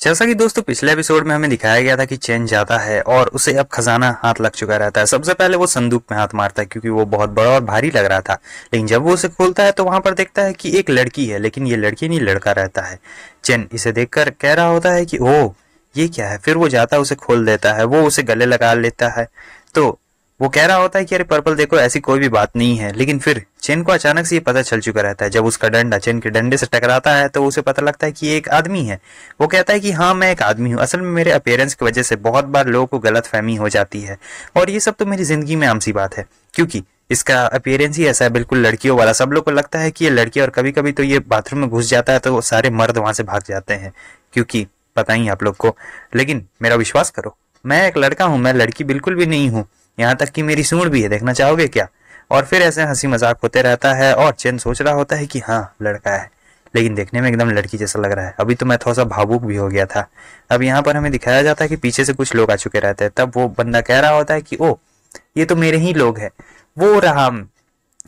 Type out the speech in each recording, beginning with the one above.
जैसा कि दोस्तों पिछले एपिसोड में हमें दिखाया गया था कि चेन जाता है और उसे अब खजाना हाथ लग चुका रहता है। सबसे पहले वो संदूक में हाथ मारता है क्योंकि वो बहुत बड़ा और भारी लग रहा था। लेकिन जब वो उसे खोलता है तो वहां पर देखता है कि एक लड़की है, लेकिन ये लड़की नहीं लड़का रहता है। चेन इसे देखकर कह रहा होता है कि ओह ये क्या है। फिर वो जाता है, उसे खोल देता है, वो उसे गले लगा लेता है। तो वो कह रहा होता है कि अरे पर्पल देखो ऐसी कोई भी बात नहीं है। लेकिन फिर चेन को अचानक से ये पता चल चुका रहता है। जब उसका डंडा चेन के डंडे से टकराता है तो उसे पता लगता है कि ये एक आदमी है। वो कहता है कि हाँ मैं एक आदमी हूँ, असल में मेरे अपीयरेंस की वजह से बहुत बार लोगों को गलत फहमी हो जाती है और ये सब तो मेरी जिंदगी में आम सी बात है क्योंकि इसका अपीयरेंस ही ऐसा है, बिल्कुल लड़कियों वाला। सब लोग को लगता है कि ये लड़की, और कभी कभी तो ये बाथरूम में घुस जाता है तो सारे मर्द वहां से भाग जाते हैं क्योंकि पता ही आप लोग को। लेकिन मेरा विश्वास करो, मैं एक लड़का हूँ, मैं लड़की बिल्कुल भी नहीं हूँ। यहाँ तक कि मेरी सूंड भी है, देखना चाहोगे क्या? और फिर ऐसे हंसी मजाक होते रहता है और चेन सोच रहा होता है कि हाँ लड़का है, लेकिन देखने में एकदम लड़की जैसा लग रहा है। अभी तो मैं थोड़ा सा भावुक भी हो गया था। अब यहाँ पर हमें दिखाया जाता है कि पीछे से कुछ लोग आ चुके रहते हैं। तब वो बंदा कह रहा होता है कि ओ ये तो मेरे ही लोग हैं, वो रहा,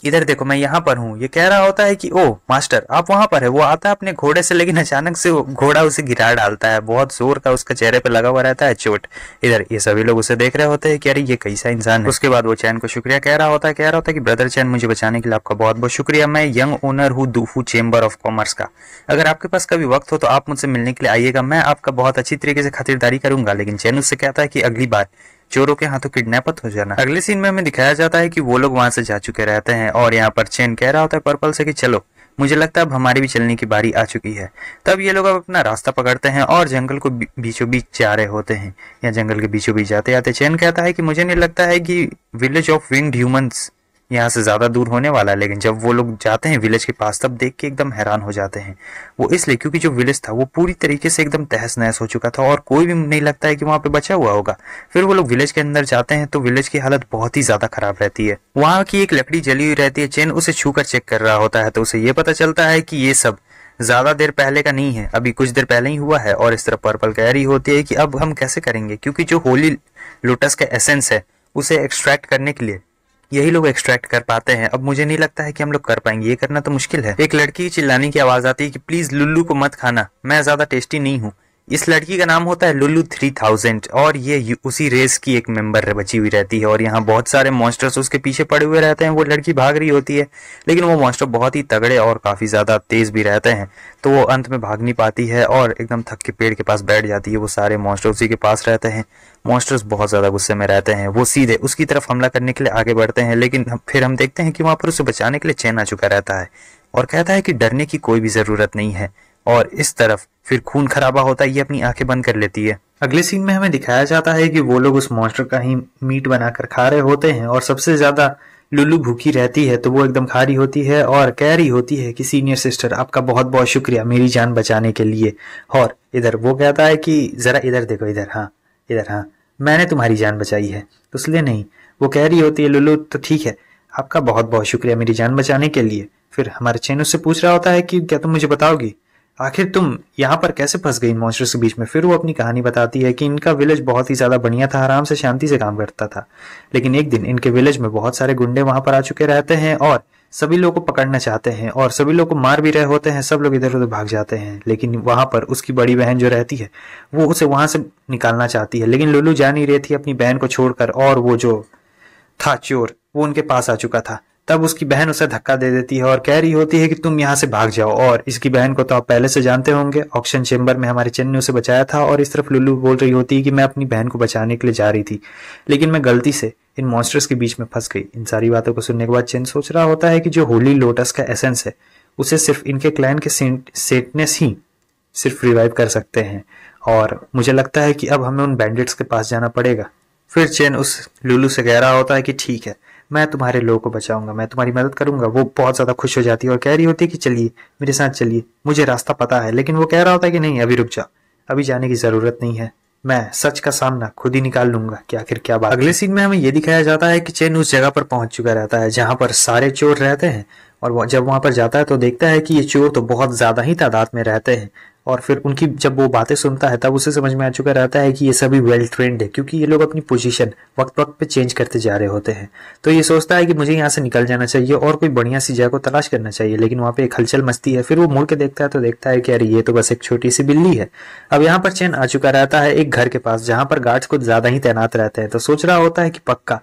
इधर देखो मैं यहाँ पर हूँ। ये कह रहा होता है कि ओ मास्टर आप वहां पर है। वो आता है अपने घोड़े से, लेकिन अचानक से घोड़ा उसे गिरा डालता है। बहुत जोर का उसका चेहरे पे लगा हुआ रहता है चोट। इधर ये सभी लोग उसे देख रहे होते हैं कि अरे ये कैसा इंसान है। उसके बाद वो चैन को शुक्रिया कह रहा होता है कि ब्रदर चैन मुझे बचाने के लिए आपका बहुत बहुत शुक्रिया। मैं यंग ओनर हूँ दूफू चेंबर ऑफ कॉमर्स का। अगर आपके पास कभी वक्त हो तो आप मुझसे मिलने के लिए आइएगा, मैं आपका बहुत अच्छी तरीके से खातिरदारी करूंगा। लेकिन चैन उससे कहता है कि अगली बार चोरों के हाथों किडनैप हो जाना। अगले सीन में हमें दिखाया जाता है कि वो लोग वहां से जा चुके रहते हैं और यहाँ पर चेन कह रहा होता है पर्पल से कि चलो मुझे लगता है अब हमारी भी चलने की बारी आ चुकी है। तब ये लोग अब अपना रास्ता पकड़ते हैं और जंगल को बीचों बीच जा रहे होते हैं। या जंगल के बीचों बीच जाते जाते चेन कहता है कि मुझे नहीं लगता है कि विलेज ऑफ विंग्ड ह्यूमंस यहाँ से ज्यादा दूर होने वाला है। लेकिन जब वो लोग जाते हैं विलेज के पास तब देख के एकदम हैरान हो जाते हैं। वो इसलिए क्योंकि जो विलेज था वो पूरी तरीके से एकदम तहस नहस हो चुका था और कोई भी नहीं लगता है कि वहां पे बचा हुआ होगा। फिर वो लोग विलेज के अंदर जाते हैं तो विलेज की हालत बहुत ही ज्यादा खराब रहती है। वहां की एक लकड़ी जली हुई रहती है। चेन उसे छू कर चेक कर रहा होता है तो उसे ये पता चलता है कि ये सब ज्यादा देर पहले का नहीं है, अभी कुछ देर पहले ही हुआ है। और इस तरह पर्पल कह रही होती है कि अब हम कैसे करेंगे, क्योंकि जो होली लोटस का एसेंस है उसे एक्सट्रैक्ट करने के लिए यही लोग एक्सट्रैक्ट कर पाते हैं। अब मुझे नहीं लगता है कि हम लोग कर पाएंगे, ये करना तो मुश्किल है। एक लड़की चिल्लाने की आवाज आती है कि प्लीज लुल्लू को मत खाना, मैं ज्यादा टेस्टी नहीं हूँ। इस लड़की का नाम होता है लुल्लू 3000 और ये उसी रेस की एक मेंबर बची हुई रहती है। और यहाँ बहुत सारे मॉन्स्टर्स उसके पीछे पड़े हुए रहते हैं। वो लड़की भाग रही होती है लेकिन वो मॉन्स्टर बहुत ही तगड़े और काफी ज्यादा तेज भी रहते हैं, तो वो अंत में भाग नहीं पाती है और एकदम थक के पेड़ के पास बैठ जाती है। वो सारे मॉन्स्टर उसी के पास रहते हैं। मॉन्स्टर्स बहुत ज्यादा गुस्से में रहते हैं। वो सीधे उसकी तरफ हमला करने के लिए आगे बढ़ते हैं, लेकिन फिर हम देखते हैं कि वहां पर उसे बचाने के लिए चेन आ चुका रहता है और कहता है कि डरने की कोई भी जरूरत नहीं है। और इस तरफ फिर खून खराबा होता है, ये अपनी आंखें बंद कर लेती है। अगले सीन में हमें दिखाया जाता है कि वो लोग उस मॉन्स्टर का ही मीट बनाकर खा रहे होते हैं और सबसे ज्यादा लुल्लू भूखी रहती है तो वो एकदम खा रही होती है और कह रही होती है कि सीनियर सिस्टर आपका बहुत बहुत शुक्रिया मेरी जान बचाने के लिए। और इधर वो कहता है कि जरा इधर देखो, इधर हाँ मैंने तुम्हारी जान बचाई है तो इसलिए नहीं। वो कह रही होती है लुल्लू तो ठीक है, आपका बहुत बहुत शुक्रिया मेरी जान बचाने के लिए। फिर हमारे चैन उससे पूछ रहा होता है कि क्या तुम मुझे बताओगी आखिर तुम यहाँ पर कैसे फंस गई मॉन्स्टर्स के बीच में। फिर वो अपनी कहानी बताती है कि इनका विलेज बहुत ही ज्यादा बढ़िया था, आराम से शांति से काम करता था। लेकिन एक दिन इनके विलेज में बहुत सारे गुंडे वहां पर आ चुके रहते हैं और सभी लोग को पकड़ना चाहते हैं और सभी लोग को मार भी रहे होते हैं। सब लोग इधर उधर भाग जाते हैं, लेकिन वहां पर उसकी बड़ी बहन जो रहती है वो उसे वहां से निकालना चाहती है। लेकिन लुल्लू जा नहीं रही थी अपनी बहन को छोड़कर और वो जो था चोर वो उनके पास आ चुका था। तब उसकी बहन उसे धक्का दे देती है और कह रही होती है कि तुम यहाँ से भाग जाओ। और इसकी बहन को तो आप पहले से जानते होंगे, ऑक्शन चेंबर में हमारे चेन ने उसे बचाया था। और इस तरफ लुल्लू बोल रही होती है कि मैं अपनी बहन को बचाने के लिए जा रही थी लेकिन मैं गलती से इन मॉन्स्टर्स के बीच में फंस गई। इन सारी बातों को सुनने के बाद चेन सोच रहा होता है कि जो होली लोटस का एसेंस है उसे सिर्फ इनके क्लैन के सेंटनेस ही सिर्फ रिवाइव कर सकते हैं और मुझे लगता है कि अब हमें उन बैंडिट्स के पास जाना पड़ेगा। फिर चेन उस लुल्लू से कह रहा होता है कि ठीक है, मैं तुम्हारे लोगों को बचाऊंगा, मैं तुम्हारी मदद करूंगा। वो बहुत ज्यादा खुश हो जाती है और कह रही होती है कि चलिए मेरे साथ चलिए, मुझे रास्ता पता है। लेकिन वो कह रहा होता है कि नहीं अभी रुक जा, अभी जाने की जरूरत नहीं है, मैं सच का सामना खुद ही निकाल लूंगा कि आखिर क्या बात। अगले सीन में हमें यह दिखाया जाता है कि चेन उस जगह पर पहुंच चुका रहता है जहां पर सारे चोर रहते हैं और जब वहां पर जाता है तो देखता है कि ये चोर तो बहुत ज्यादा ही तादाद में रहते हैं और फिर उनकी जब वो बातें सुनता है तब उसे समझ में आ चुका रहता है कि ये सभी वेल ट्रेंड है, क्योंकि ये लोग अपनी पोजीशन वक्त वक्त पे चेंज करते जा रहे होते हैं। तो ये सोचता है कि मुझे यहाँ से निकल जाना चाहिए और कोई बढ़िया सी जगह को तलाश करना चाहिए, लेकिन वहाँ पे एक हलचल मचती है। फिर वो मुड़ के देखता है तो देखता है कि अरे ये तो बस एक छोटी सी बिल्ली है। अब यहाँ पर चैन आ चुका रहता है एक घर के पास जहाँ पर गार्ड्स कुछ ज्यादा ही तैनात रहते हैं। तो सोच रहा होता है कि पक्का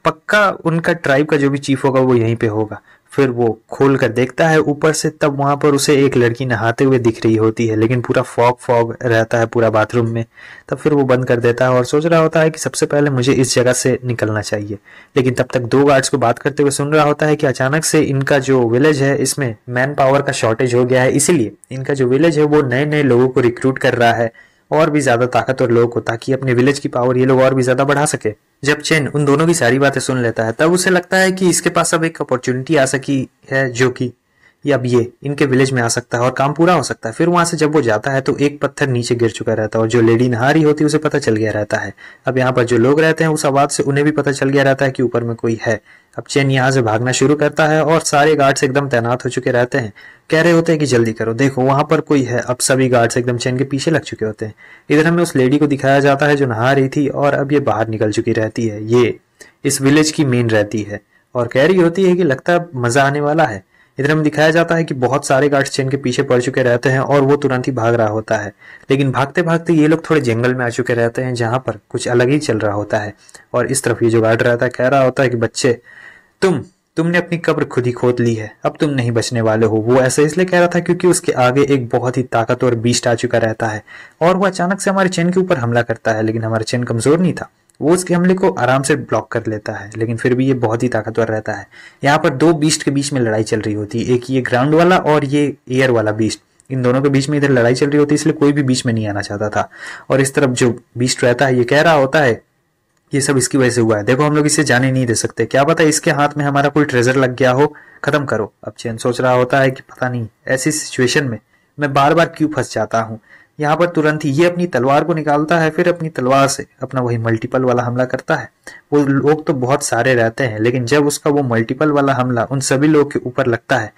पक्का उनका ट्राइब का जो भी चीफ होगा वो यहीं पे होगा। फिर वो खोल कर देखता है ऊपर से, तब वहां पर उसे एक लड़की नहाते हुए दिख रही होती है, लेकिन पूरा फॉग फॉग रहता है पूरा बाथरूम में। तब फिर वो बंद कर देता है और सोच रहा होता है कि सबसे पहले मुझे इस जगह से निकलना चाहिए। लेकिन तब तक दो गार्ड्स को बात करते हुए सुन रहा होता है कि अचानक से इनका जो विलेज है इसमें मैन पावर का शॉर्टेज हो गया है, इसीलिए इनका जो विलेज है वो नए नए लोगों को रिक्रूट कर रहा है, और भी ज्यादा ताकतवर लोगों को, ताकि अपने विलेज की पावर ये लोग और भी ज्यादा बढ़ा सके। जब चेन उन दोनों की सारी बातें सुन लेता है तब उसे लगता है कि इसके पास अब एक अपॉर्चुनिटी आ सकी है, जो कि अब ये इनके विलेज में आ सकता है और काम पूरा हो सकता है। फिर वहां से जब वो जाता है तो एक पत्थर नीचे गिर चुका रहता है और जो लेडी नहा रही होती है उसे पता चल गया रहता है। अब यहाँ पर जो लोग रहते हैं उस आवाज से उन्हें भी पता चल गया रहता है कि ऊपर में कोई है। अब चेन यहाँ से भागना शुरू करता है और सारे गार्ड्स एकदम तैनात हो चुके रहते हैं, कह रहे होते हैं कि जल्दी करो, देखो वहां पर कोई है। अब सभी गार्ड्स एकदम चेन के पीछे लग चुके होते हैं। इधर हमें उस लेडी को दिखाया जाता है जो नहा रही थी और अब ये बाहर निकल चुकी रहती है। ये इस विलेज की मेन रहती है और कह रही होती है कि लगता है मजा आने वाला है। इधर हमें दिखाया जाता है कि बहुत सारे गार्ड्स चेन के पीछे पड़ चुके रहते हैं और वो तुरंत ही भाग रहा होता है, लेकिन भागते भागते ये लोग थोड़े जंगल में आ चुके रहते हैं जहां पर कुछ अलग ही चल रहा होता है। और इस तरफ ये जो गार्ड रहता है कह रहा होता है कि बच्चे तुमने अपनी कब्र खुद ही खोद ली है, अब तुम नहीं बचने वाले हो। वो ऐसा इसलिए कह रहा था क्योंकि उसके आगे एक बहुत ही ताकतवर बीस्ट आ चुका रहता है और वो अचानक से हमारे चेन के ऊपर हमला करता है, लेकिन हमारा चेन कमजोर नहीं था, वो उसके हमले को आराम से ब्लॉक कर लेता है। लेकिन फिर भी ये बहुत ही ताकतवर रहता है। यहाँ पर दो बीस्ट के बीच में लड़ाई चल रही होती है, एक ये ग्राउंड वाला और ये एयर वाला बीस्ट। इन दोनों के बीच में इधर लड़ाई चल रही होती है, इसलिए कोई भी बीच में नहीं आना चाहता था। और इस तरफ जो बीस्ट रहता है ये कह रहा होता है ये सब इसकी वजह से हुआ है, देखो हम लोग इसे जाने नहीं दे सकते, क्या पता इसके हाथ में हमारा कोई ट्रेजर लग गया हो, खत्म करो। अब चैन सोच रहा होता है कि पता नहीं ऐसी सिचुएशन में मैं बार बार क्यों फंस जाता हूँ। यहाँ पर तुरंत ही ये अपनी तलवार को निकालता है, फिर अपनी तलवार से अपना वही मल्टीपल वाला हमला करता है। वो लोग तो बहुत सारे रहते हैं, लेकिन जब उसका वो मल्टीपल वाला हमला उन सभी लोग के ऊपर लगता है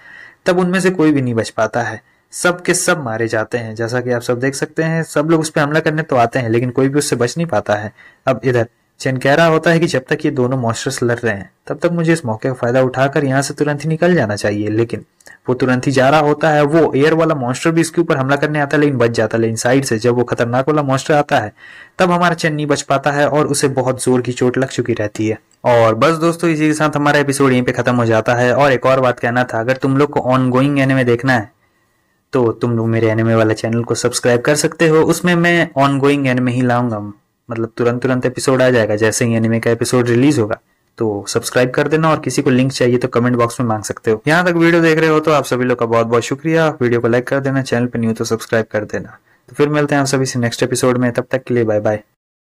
तब उनमें से कोई भी नहीं बच पाता है, सब के सब मारे जाते हैं। जैसा कि आप सब देख सकते हैं सब लोग उस पर हमला करने तो आते हैं, लेकिन कोई भी उससे बच नहीं पाता है। अब इधर चेन कह रहा होता है कि जब तक ये दोनों मॉन्स्टर्स लड़ रहे हैं तब तक मुझे इस मौके का फायदा उठाकर यहाँ से तुरंत ही निकल जाना चाहिए। लेकिन वो तुरंत ही जा रहा होता है, वो एयर वाला मॉन्स्टर भी इसके ऊपर हमला करने आता है लेकिन बच जाता है। लेकिन साइड से जब वो खतरनाक वाला मॉन्स्टर आता है तब हमारा चेन नहीं बच पाता है और उसे बहुत जोर की चोट लग चुकी रहती है। और बस दोस्तों इसी के साथ हमारा एपिसोड यहीं पे खत्म हो जाता है। और एक और बात कहना था, अगर तुम लोग को ऑन गोइंग एनिमे देखना है तो तुम लोग मेरे एनिमे वाले चैनल को सब्सक्राइब कर सकते हो। उसमें मैं ऑन गोइंग एनिमे ही लाऊंगा, मतलब तुरंत एपिसोड आ जाएगा जैसे ही एनिमे का एपिसोड रिलीज होगा। तो सब्सक्राइब कर देना और किसी को लिंक चाहिए तो कमेंट बॉक्स में मांग सकते हो। यहाँ तक वीडियो देख रहे हो तो आप सभी लोग का बहुत बहुत शुक्रिया। वीडियो को लाइक कर देना, चैनल पे न्यू तो सब्सक्राइब कर देना। तो फिर मिलते हैं आप सभी से नेक्स्ट एपिसोड में, तब तक के लिए बाय बाय।